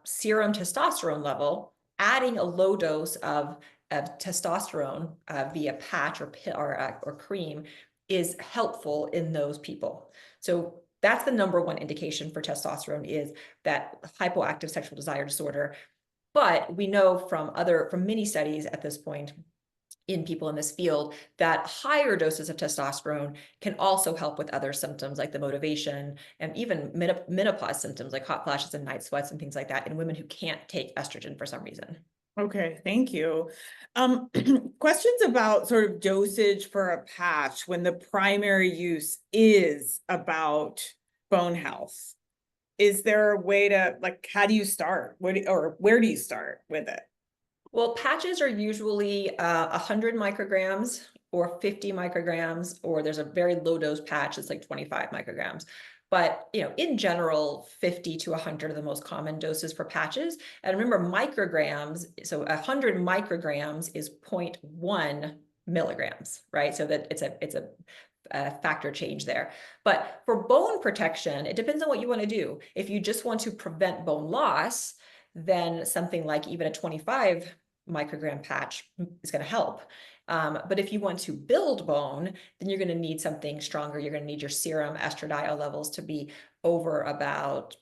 serum testosterone level, adding a low dose of testosterone via patch or cream is helpful in those people. So that's the number one indication for testosterone, is that hypoactive sexual desire disorder. But we know from many studies at this point in people in this field that higher doses of testosterone can also help with other symptoms like the motivation and even menopause symptoms like hot flashes and night sweats and things like that in women who can't take estrogen for some reason. Okay, thank you. Questions about sort of dosage for a patch when the primary use is about bone health. Is there a way to, like, how do you start? Where do you start with it? Well, patches are usually 100 micrograms or 50 micrograms, or there's a very low dose patch that's like 25 micrograms. But, in general, 50 to 100 are the most common doses for patches. And remember, micrograms, so 100 micrograms is 0.1 milligrams, right? So that it's a factor change there. But for bone protection, it depends on what you want to do. If you just want to prevent bone loss, then something like even a 25 microgram patch is going to help. But if you want to build bone, then you're going to need something stronger. You're going to need your serum estradiol levels to be over about,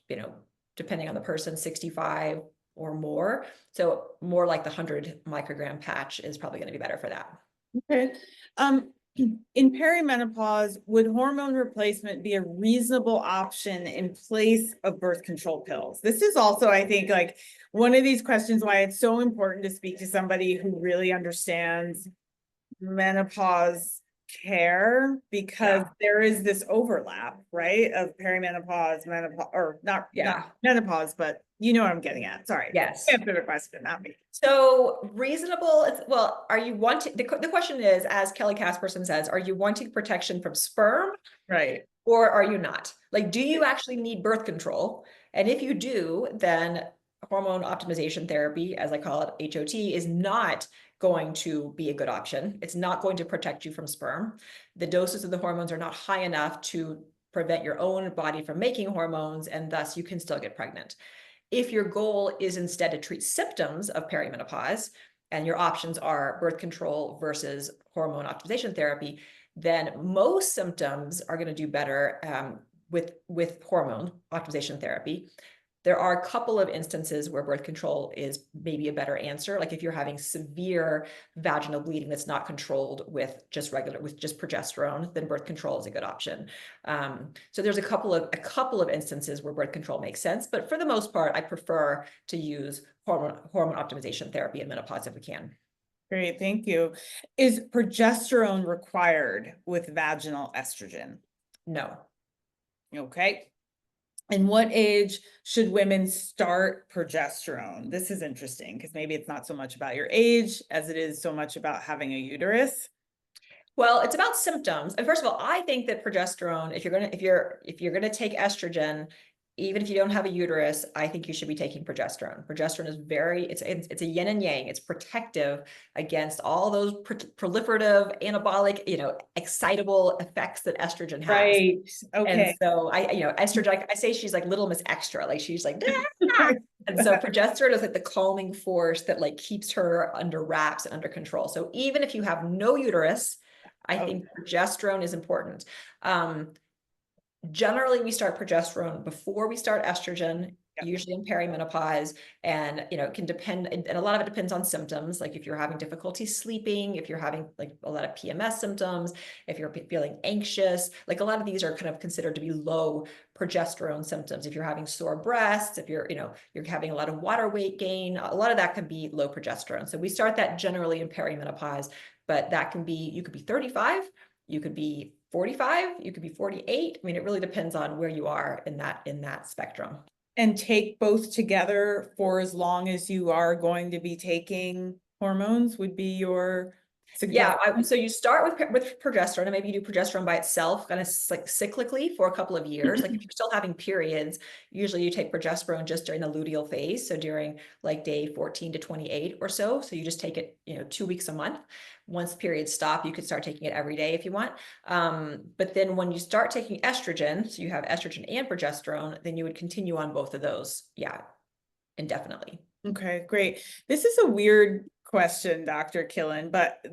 depending on the person, 65 or more. So more like the 100 microgram patch is probably going to be better for that. Okay. In perimenopause, would hormone replacement be a reasonable option in place of birth control pills? This is also, I think, like one of these questions why it's so important to speak to somebody who really understands menopause care because Yeah. there is this overlap, right? Of perimenopause, menopause, or not Yeah. menopause, but you know what I'm getting at. Sorry. Yes. Answer the question, not me. So reasonable, well, are you wanting, the question is, as Kelly Casperson says, are you wanting protection from sperm Right. or are you not? Like, do you actually need birth control? And if you do, then hormone optimization therapy, as I call it, HOT, is not going to be a good option. It's not going to protect you from sperm. The doses of the hormones are not high enough to prevent your own body from making hormones, and thus you can still get pregnant. If your goal is instead to treat symptoms of perimenopause, and your options are birth control versus hormone optimization therapy, then most symptoms are going to do better with hormone optimization therapy. There are a couple of instances where birth control is maybe a better answer. Like if you're having severe vaginal bleeding that's not controlled with just progesterone, then birth control is a good option. So there's a couple of instances where birth control makes sense, but for the most part, I prefer to use hormone optimization therapy in menopause if we can. Great, thank you. Is progesterone required with vaginal estrogen? No. Okay. And what age should women start progesterone? This is interesting because maybe it's not so much about your age as it is so much about having a uterus. Well, it's about symptoms. And first of all, I think that progesterone, if you're gonna take estrogen, even if you don't have a uterus, I think you should be taking progesterone. Progesterone is it's a yin and yang. It's protective against all those proliferative, anabolic, excitable effects that estrogen has. Right. And Okay. so estrogen, I say she's like little Miss Extra, like she's like, "Ah!" And so progesterone is like the calming force that like keeps her under wraps and under control. So even if you have no uterus, I Oh, think progesterone is important. Generally, we start progesterone before we start estrogen, yeah. usually in perimenopause. And, it can depend, and a lot of it depends on symptoms. Like if you're having difficulty sleeping, if you're having like a lot of PMS symptoms, if you're feeling anxious, like a lot of these are kind of considered to be low progesterone symptoms. If you're having sore breasts, if you're having a lot of water weight gain, a lot of that can be low progesterone. So we start that generally in perimenopause, but you could be 35, you could be 45, you could be 48. I mean, it really depends on where you are in that spectrum. And take both together for as long as you are going to be taking hormones would be your Yeah, suggestion. so you start with progesterone, and maybe you do progesterone by itself, kind of like cyclically for a couple of years. Like if you're still having periods, usually you take progesterone just during the luteal phase, so during like day 14 to 28 or so. So you just take it, 2 weeks a month. Once periods stop, you could start taking it every day if you want. But then when you start taking estrogen, so you have estrogen and progesterone, then you would continue on both of those, yeah, indefinitely. Okay, great. This is a weird question, Dr. Killen, but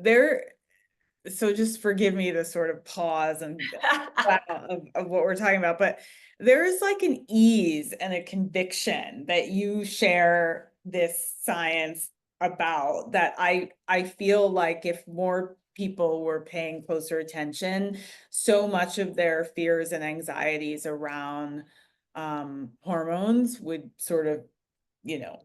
so just forgive me the sort of pause and of what we're talking about, but there is like an ease and a conviction that you share this science about that I feel like if more people were paying closer attention, so much of their fears and anxieties around hormones would sort of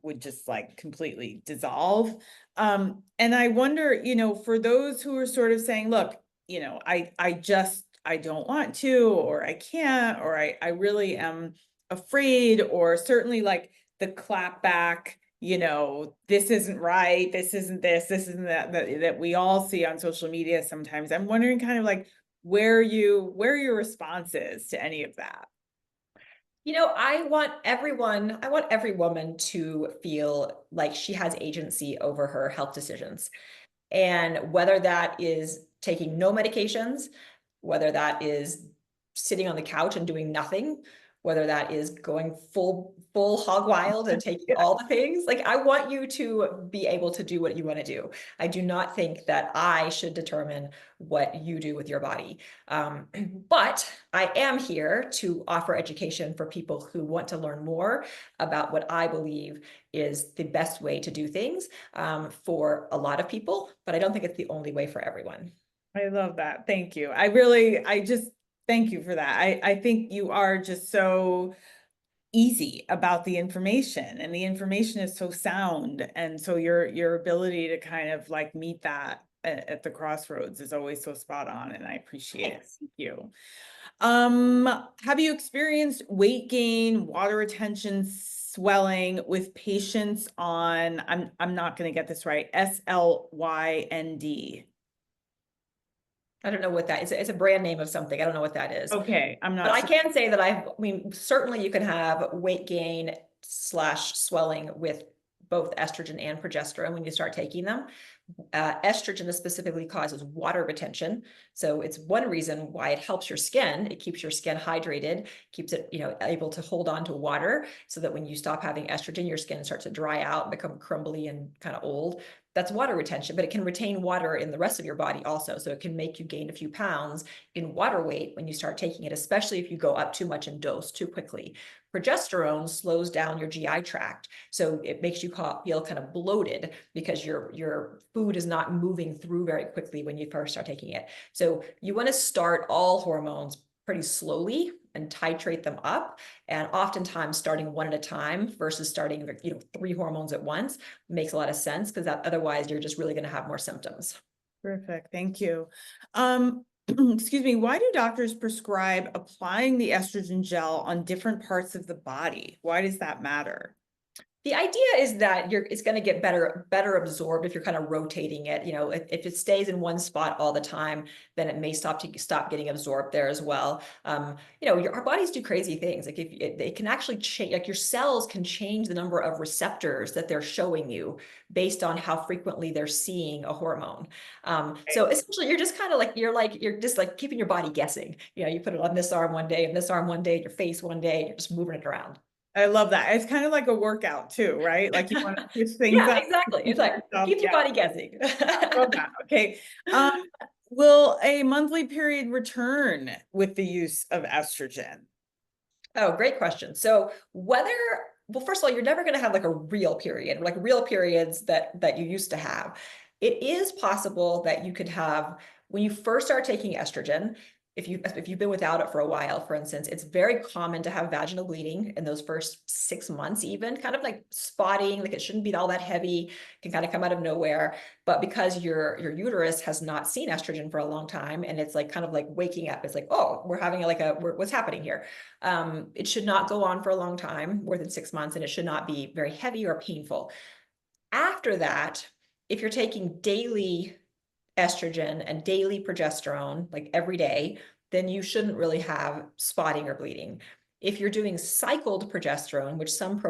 would just like completely dissolve. And I wonder, for those who are sort of saying, look, I don't want to, or I can't, or I really am afraid, or certainly like the clap back, this isn't right, this isn't that we all see on social media sometimes. I'm wondering kind of like where your response is to any of that. I want every woman to feel like she has agency over her health decisions. And whether that is taking no medications, whether that is sitting on the couch and doing nothing, whether that is going full hog wild and taking all the things, like I want you to be able to do what you want to do. I do not think that I should determine what you do with your body. But I am here to offer education for people who want to learn more about what I believe is the best way to do things for a lot of people, but I don't think it's the only way for everyone. I love that. Thank you. I just thank you for that. I think you are just so easy about the information, and the information is so sound. And so your ability to kind of like meet that at the crossroads is always so spot on, and I appreciate it. Thanks. Thank you. Have you experienced weight gain, water retention, swelling with patients on, I'm not going to get this right, SLYND? I don't know what that is. It's a brand name of something. I don't know what that is. Okay, I'm But not I sure. can say that I mean, certainly you can have weight gain / swelling with both estrogen and progesterone when you start taking them. Estrogen specifically causes water retention. So it's one reason why it helps your skin. It keeps your skin hydrated, keeps it, able to hold on to water so that when you stop having estrogen, your skin starts to dry out and become crumbly and kind of old. That's water retention, but it can retain water in the rest of your body also. So it can make you gain a few pounds in water weight when you start taking it, especially if you go up too much in dose too quickly. Progesterone slows down your GI tract. So it makes you feel kind of bloated because your food is not moving through very quickly when you first start taking it. So you want to start all hormones pretty slowly and titrate them up. And oftentimes starting one at a time versus starting 3 hormones at once makes a lot of sense, because otherwise you're just really going to have more symptoms. Terrific, thank you. Excuse me, why do doctors prescribe applying the estrogen gel on different parts of the body? Why does that matter? The idea is that it's going to get better absorbed if you're kind of rotating it. If it stays in one spot all the time, then it may stop getting absorbed there as well. Our bodies do crazy things. Like if they can actually change, like your cells can change the number of receptors that they're showing you based on how frequently they're seeing a hormone. So essentially, you're just kind of like you're just like keeping your body guessing. You put it on this arm one day, and this arm one day, your face one day. You're just moving it around. I love that. It's kind of like a workout too, right? Like you want to switch things Yeah, up. exactly. It's like keep your Yeah, body guessing. I love that. Okay. Will a monthly period return with the use of estrogen? Oh, great question. So well, first of all, you're never going to have like a real period, like real periods that you used to have. It is possible that you could have, when you first start taking estrogen, if you've been without it for a while, for instance, it's very common to have vaginal bleeding in those first 6 months, even kind of like spotting, like it shouldn't be all that heavy, can kind of come out of nowhere. But because your uterus has not seen estrogen for a long time, and it's like kind of like waking up, it's like, oh, we're having what's happening here? It should not go on for a long time, more than 6 months, and it should not be very heavy or painful. After that, if you're taking daily estrogen and daily progesterone, like every day, then you shouldn't really have spotting or bleeding. If you're doing cycled progesterone, which some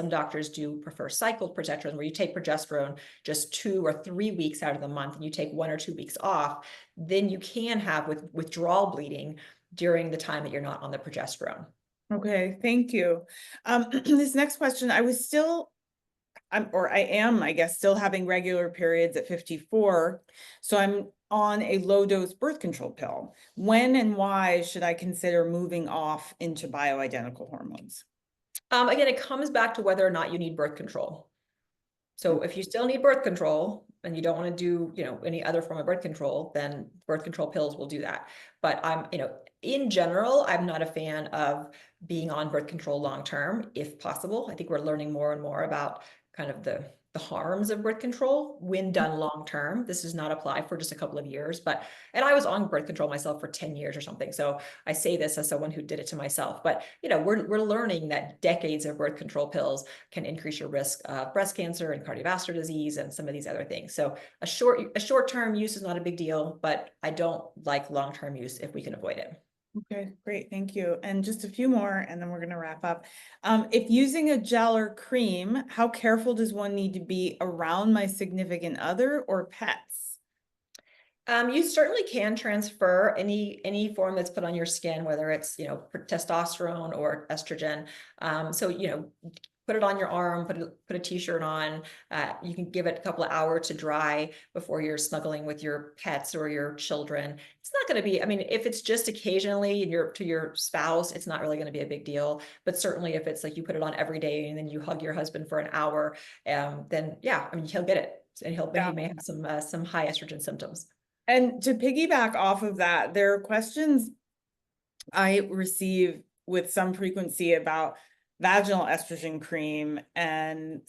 doctors do prefer cycled progesterone, where you take progesterone just 2 or 3 weeks out of the month and you take 1 or 2 weeks off, then you can have withdrawal bleeding during the time that you're not on the progesterone. Okay, thank you. This next question, I am, I guess, still having regular periods at 54. So I'm on a low dose birth control pill. When and why should I consider moving off into bioidentical hormones? Again, it comes back to whether or not you need birth control. So if you still need birth control and you don't want to do, any other form of birth control, then birth control pills will do that. But in general, I'm not a fan of being on birth control long term, if possible. I think we're learning more and more about kind of the harms of birth control when done long term. This does not apply for just a couple of years, and I was on birth control myself for 10 years or something. So I say this as someone who did it to myself, but we're learning that decades of birth control pills can increase your risk of breast cancer and cardiovascular disease and some of these other things. So a short-term use is not a big deal, but I don't like long-term use if we can avoid it. Okay, great, thank you. And just a few more, and then we're going to wrap up. If using a gel or cream, how careful does one need to be around my significant other or pets? You certainly can transfer any form that's put on your skin, whether it's testosterone or estrogen. So put it on your arm, put a t-shirt on. You can give it a couple of hours to dry before you're snuggling with your pets or your children. It's not going to be, I mean, if it's just occasionally to your spouse, it's not really going to be a big deal. But certainly if it's like you put it on every day and then you hug your husband for an hour, then yeah, I mean, he'll get it, and he may have some high estrogen symptoms. And to piggyback off of that, there are questions I receive with some frequency about vaginal estrogen cream and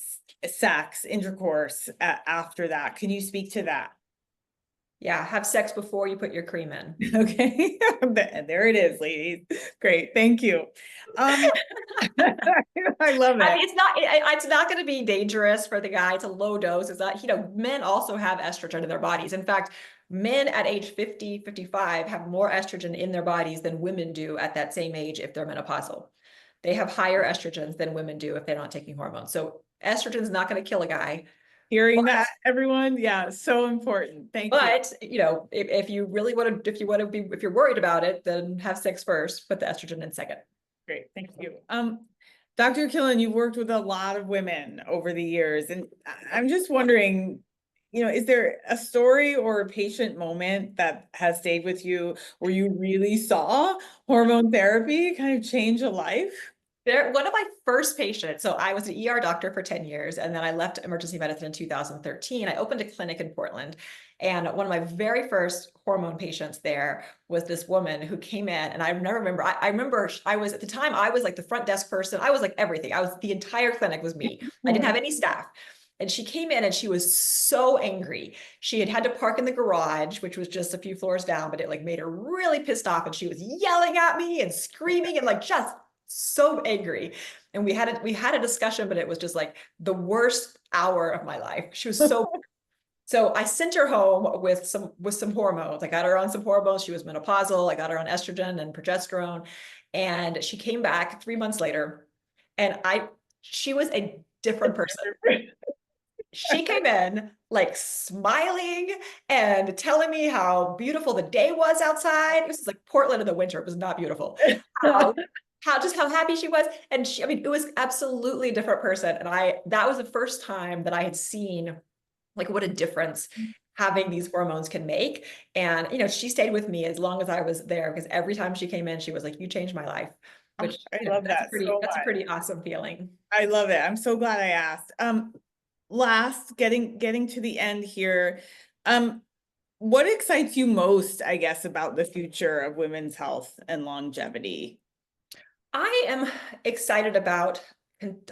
sex, intercourse after that. Can you speak to that? Yeah, have sex before you put your cream in. Okay, there it is, ladies. Great, thank you. I love I it. mean, it's not going to be dangerous for the guy. It's a low dose. It's not, men also have estrogen in their bodies. In fact, men at age 50, 55 have more estrogen in their bodies than women do at that same age if they're menopausal. They have higher estrogens than women do if they're not taking hormones. So estrogen is not going to kill a guy. Hearing But, that, everyone, yeah, so important. Thank you. if you really want to, if you're worried about it, then have sex first, put the estrogen in second. Great, thank you. Dr. Killen, you've worked with a lot of women over the years, and I'm just wondering, is there a story or a patient moment that has stayed with you where you really saw hormone therapy kind of change a life? One of my first patients, so I was an ER doctor for 10 years, and then I left emergency medicine in 2013. I opened a clinic in Portland, and one of my very first hormone patients there was this woman who came in, and I remember, I remember I was, at the time, I was like the front desk person. I was like everything. The entire clinic was me. I didn't have any staff. And she came in and she was so angry. She had to park in the garage, which was just a few floors down, but it like made her really pissed off. And she was yelling at me and screaming and like just so angry. And we had a discussion, but it was just like the worst hour of my life. She was so I sent her home with some hormones. I got her on some hormones. She was menopausal. I got her on estrogen and progesterone. And she came back 3 months later, and she was a different person. She came in like smiling and telling me how beautiful the day was outside. It was like Portland in the winter. It was not beautiful. How, how happy she was. And I mean, it was absolutely a different person. And that was the first time that I had seen like what a difference having these hormones can make. And, she stayed with me as long as I was there, because every time she came in, she was like, you changed my life, which, I love that so that's a much. pretty awesome feeling. I love it. I'm so glad I asked. Last, getting to the end here. What excites you most, I guess, about the future of women's health and longevity? I am excited about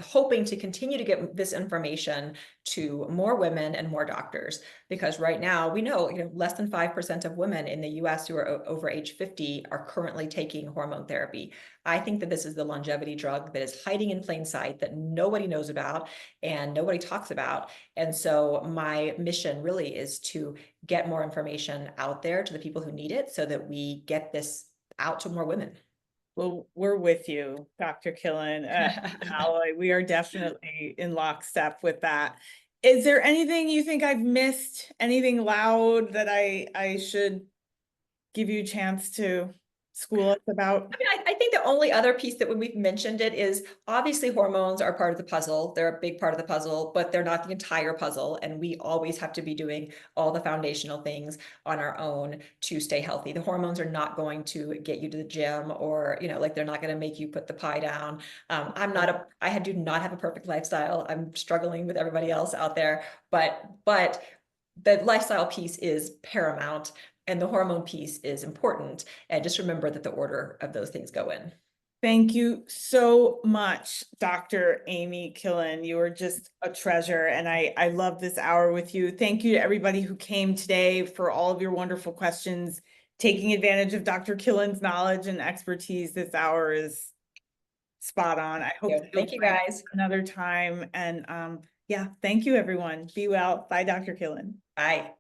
hoping to continue to get this information to more women and more doctors, because right now we know, less than 5% of women in the US who are over age 50 are currently taking hormone therapy. I think that this is the longevity drug that is hiding in plain sight that nobody knows about and nobody talks about. And so my mission really is to get more information out there to the people who need it so that we get this out to more women. Well, we're with you, Dr. Killen. Alloy, we are definitely in lockstep with that. Is there anything you think I've missed? Anything loud that I should give you a chance to school us about? I mean, I think the only other piece that when we've mentioned it is obviously hormones are part of the puzzle. They're a big part of the puzzle, but they're not the entire puzzle. And we always have to be doing all the foundational things on our own to stay healthy. The hormones are not going to get you to the gym, or, like they're not going to make you put the pie down. I do not have a perfect lifestyle. I'm struggling with everybody else out there, but the lifestyle piece is paramount. And the hormone piece is important. And just remember that the order of those things go in. Thank you so much, Dr. Amy Killen. You are just a treasure, and I love this hour with you. Thank you to everybody who came today for all of your wonderful questions, taking advantage of Dr. Killen's knowledge and expertise. This hour is spot on. I hope Thank you guys. another time. And yeah, thank you, everyone. Be well. Bye, Dr. Killen. Bye.